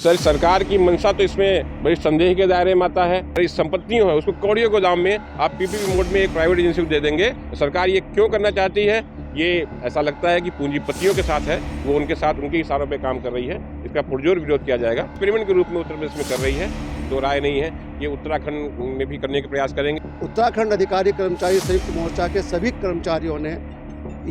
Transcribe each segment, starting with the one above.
Sir, सरकार की मंशा तो इसमें बड़ी संदेह के दायरे में आता है। बड़ी संपत्तियों है उसको कौड़ियों के दाम में आप पीपीपी मोड में एक प्राइवेट एजेंसी को दे देंगे। सरकार ये क्यों करना चाहती है? ये ऐसा लगता है कि पूंजीपतियों के साथ है, वो उनके साथ उनके इशारों पे काम कर रही है। इसका पुरजोर विरोध किया जाएगा। एक्सपेरिमेंट के रूप में उत्तर प्रदेश में कर रही है, तो राय नहीं है। ये उत्तराखंड में भी करने के प्रयास करेंगे। उत्तराखंड अधिकारी कर्मचारी संयुक्त मोर्चा के सभी कर्मचारियों ने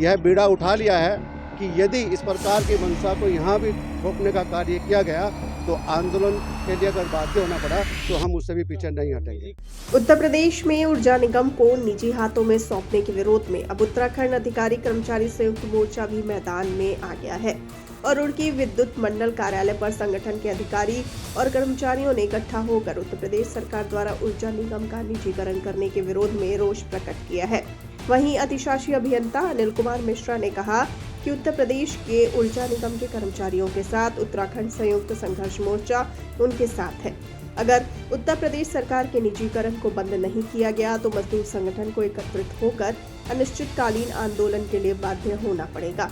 यह बीड़ा उठा लिया है कि यदि इस प्रकार की मंशा को यहाँ भी रोकने का कार्य किया गया तो आंदोलन के लिए अगर बाध्य होना पड़ा तो हम उससे भी पीछे नहीं हटेंगे। उत्तर प्रदेश में ऊर्जा निगम को निजी हाथों में सौंपने के विरोध में अब उत्तराखंड अधिकारी कर्मचारी संयुक्त मोर्चा भी मैदान में आ गया है और रुड़की विद्युत मंडल कार्यालय पर संगठन के अधिकारी और कर्मचारियों ने इकट्ठा होकर उत्तर प्रदेश सरकार द्वारा ऊर्जा निगम का निजीकरण करने के विरोध में रोष प्रकट किया है। वहीं अतिशासी अभियंता अनिल कुमार मिश्रा ने कहा कि उत्तर प्रदेश के ऊर्जा निगम के कर्मचारियों के साथ उत्तराखंड संयुक्त संघर्ष मोर्चा उनके साथ है। अगर उत्तर प्रदेश सरकार के निजीकरण को बंद नहीं किया गया तो मजदूर संगठन को एकत्रित होकर अनिश्चितकालीन आंदोलन के लिए बाध्य होना पड़ेगा।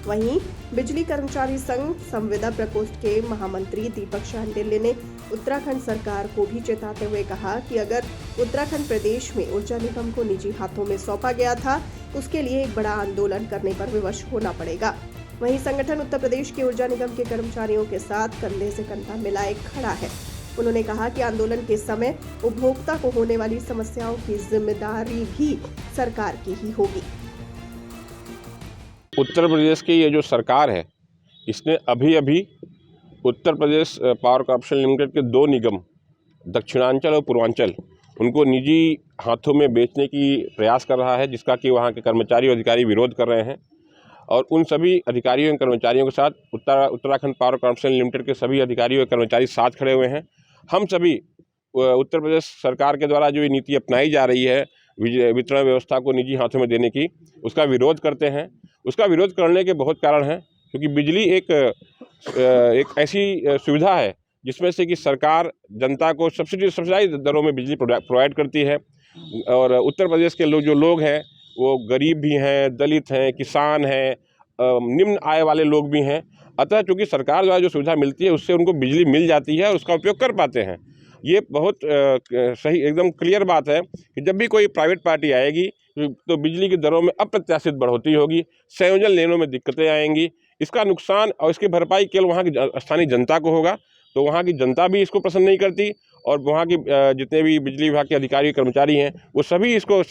वहीं बिजली कर्मचारी संघ संविदा प्रकोष्ठ के महामंत्री दीपक शांडिल्य ने उत्तराखंड सरकार को भी चेताते हुए कहा कि अगर उत्तराखंड प्रदेश में ऊर्जा निगम को निजी हाथों में सौंपा गया था उसके लिए एक बड़ा आंदोलन करने पर विवश होना पड़ेगा। वहीं संगठन उत्तर प्रदेश के ऊर्जा निगम के कर्मचारियों के साथ कंधे से कंधा मिलाए खड़ा है। उन्होंने कहा कि आंदोलन के समय उपभोक्ता को होने वाली समस्याओं की जिम्मेदारी भी सरकार की ही होगी। उत्तर प्रदेश की ये जो सरकार है, इसने अभी Uttar Pradesh power corporation limited के 2 निगम, दक्षिणांचल और पूर्वांचल, उनको निजी हाथों में बेचने की प्रयास कर रहा है, जिसका कि वहाँ के कर्मचारी और अधिकारी विरोध कर रहे हैं। और उन सभी अधिकारियों और कर्मचारियों के साथ उत्तराखंड पावर कॉर्पोरेशन लिमिटेड के सभी अधिकारी और कर्मचारी साथ खड़े हुए हैं। हम सभी उत्तर प्रदेश सरकार के द्वारा जो ये नीति अपनाई जा रही है वितरण व्यवस्था को निजी हाथों में देने की, उसका विरोध करते हैं। उसका विरोध करने के बहुत कारण हैं, क्योंकि बिजली एक ऐसी सुविधा है जिसमें से कि सरकार जनता को सब्सिडाइज दरों में बिजली प्रोवाइड करती है। और उत्तर प्रदेश के लोग हैं वो गरीब भी हैं, दलित हैं, किसान हैं, निम्न आय वाले लोग भी हैं। अतः चूँकि सरकार द्वारा जो सुविधा मिलती है उससे उनको बिजली मिल जाती है और उसका उपयोग कर पाते हैं। ये बहुत सही एकदम क्लियर बात है कि जब भी कोई प्राइवेट पार्टी आएगी तो बिजली की दरों में अप्रत्याशित बढ़ोतरी होगी, संयोजन लेनों में दिक्कतें आएंगी। इसका नुकसान और इसकी भरपाई केवल वहाँ की स्थानीय जनता को होगा। तो वहाँ की जनता भी इसको पसंद नहीं करती और वहाँ की जितने भी बिजली विभाग के अधिकारी कर्मचारी हैं वो सभी इसको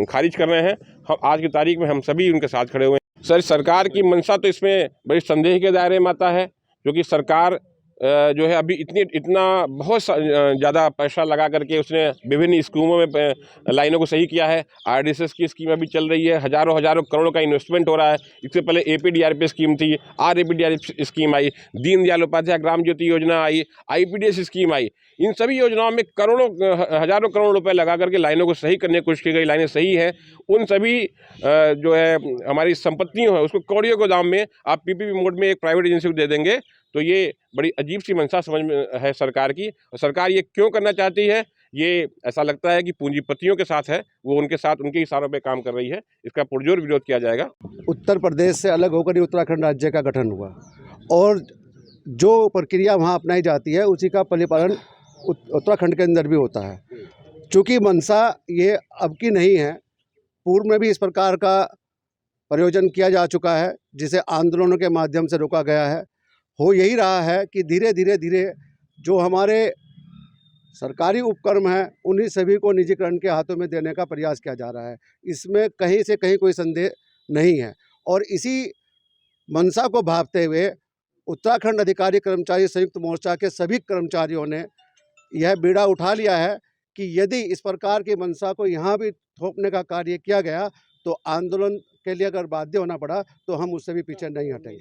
खारिज कर रहे हैं। हम आज की तारीख में हम सभी उनके साथ खड़े हुए हैं। सर, सरकार की मंशा तो इसमें बड़ी संदेह के दायरे में आता है, क्योंकि सरकार जो है अभी इतना बहुत ज़्यादा पैसा लगा करके उसने विभिन्न स्कीमों में लाइनों को सही किया है। RDSS की स्कीम अभी चल रही है, हज़ारों करोड़ों का इन्वेस्टमेंट हो रहा है। इससे पहले APDRP स्कीम थी, RAPDRP स्कीम आई, दीनदयाल उपाध्याय ग्राम ज्योति योजना आई, IPDS स्कीम आई। इन सभी योजनाओं में हज़ारों करोड़ रुपए लगा करके लाइनों को सही करने की कोशिश की गई। लाइनें सही है, उन सभी जो है हमारी संपत्तियों है उसको कौड़ियों के दाम में आप पीपीपी मोड में एक प्राइवेट एजेंसी को दे देंगे। तो ये बड़ी अजीब सी मंशा समझ में है सरकार की। और सरकार ये क्यों करना चाहती है? ये ऐसा लगता है कि पूंजीपतियों के साथ है, वो उनके साथ उनके इशारों पे काम कर रही है। इसका पुरजोर विरोध किया जाएगा। उत्तर प्रदेश से अलग होकर ही उत्तराखंड राज्य का गठन हुआ और जो प्रक्रिया वहाँ अपनाई जाती है उसी का परिपालन उत्तराखंड के अंदर भी होता है। चूँकि मंशा ये अब की नहीं है, पूर्व में भी इस प्रकार का प्रयोजन किया जा चुका है, जिसे आंदोलनों के माध्यम से रोका गया है। हो यही रहा है कि धीरे धीरे जो हमारे सरकारी उपक्रम हैं उन्हीं सभी को निजीकरण के हाथों में देने का प्रयास किया जा रहा है। इसमें कहीं से कहीं कोई संदेह नहीं है। और इसी मंशा को भांपते हुए उत्तराखंड अधिकारी कर्मचारी संयुक्त मोर्चा के सभी कर्मचारियों ने यह बीड़ा उठा लिया है कि यदि इस प्रकार की मंशा को यहाँ भी थोपने का कार्य किया गया तो आंदोलन के लिए अगर बाध्य होना पड़ा तो हम उससे भी पीछे नहीं हटेंगे।